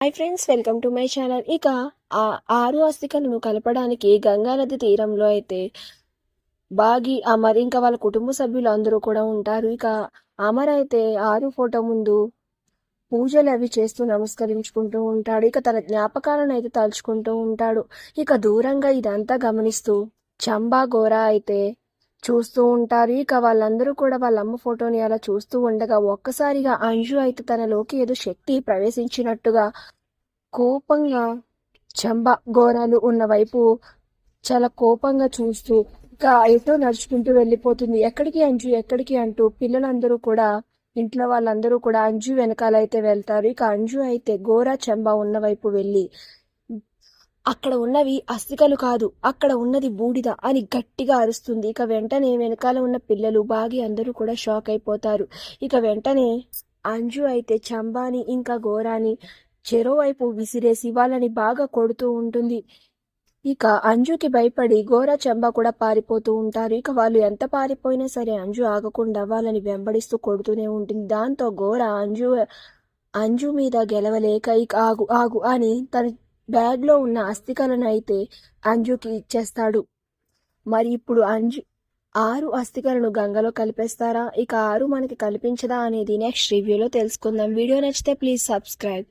Hi friends, welcome to my channel. ఇక ఆ 6 అస్థికలను కలపడానికి గంగానది తీరంలో అయితే బాగి, అమర్ ఇంకా వాళ్ళ కుటుంబ సభ్యులు అందరూ కూడా ఉంటారు. ఇక అమర్ అయితే 6 ఫోటో ముందు పూజలు అవి చేస్తూ నమస్కరించుకుంటూ ఉంటాడు. ఇక తన జ్ఞాపకాలను అయితే తలుచుకుంటూ ఉంటాడు. ఇక దూరంగా ఇదంతా గమనిస్తూ చంబా, గోరా అయితే చూస్తూ ఉంటారు. ఇక వాళ్ళందరూ కూడా వాళ్ళ అమ్మ ఫోటోని అలా చూస్తూ ఉండగా ఒక్కసారిగా అంజు అయితే తనలోకి ఏదో శక్తి ప్రవేశించినట్టుగా కోపంగా చంబా, గోరాలు ఉన్న వైపు చాలా కోపంగా చూస్తూ ఇక ఎటో నడుచుకుంటూ వెళ్ళిపోతుంది. ఎక్కడికి అంజు, ఎక్కడికి అంటూ పిల్లలందరూ కూడా, ఇంట్లో వాళ్ళందరూ కూడా అంజు వెనకాలైతే వెళ్తారు. ఇక అంజు అయితే గోరా, చంబా ఉన్న వైపు వెళ్ళి అక్కడ ఉన్నవి అస్థికలు కాదు, అక్కడ ఉన్నది బూడిద అని గట్టిగా అరుస్తుంది. ఇక వెంటనే వెనకాల ఉన్న పిల్లలు, బాగి అందరూ కూడా షాక్ అయిపోతారు. ఇక వెంటనే అంజు అయితే చంబాని ఇంకా గోరాని చెరోవైపు విసిరేసి వాళ్ళని బాగా కొడుతూ ఉంటుంది. ఇక అంజుకి భయపడి గోరా, చంబా కూడా పారిపోతూ ఉంటారు. ఇక వాళ్ళు ఎంత పారిపోయినా సరే అంజు ఆగకుండా వాళ్ళని వెంబడిస్తూ కొడుతూనే ఉంటుంది. దాంతో గోరా అంజు మీద గెలవలేక ఇక ఆగు ఆగు అని తన బ్యాగ్లో ఉన్న అస్థికలను అయితే అంజుకి ఇచ్చేస్తాడు. మరి ఇప్పుడు అంజు 6 అస్థికలను గంగలో కలిపేస్తారా, ఇక 6 మనకి కల్పించదా అనేది నెక్స్ట్ రివ్యూలో తెలుసుకుందాం. వీడియో నచ్చితే ప్లీజ్ సబ్స్క్రైబ్.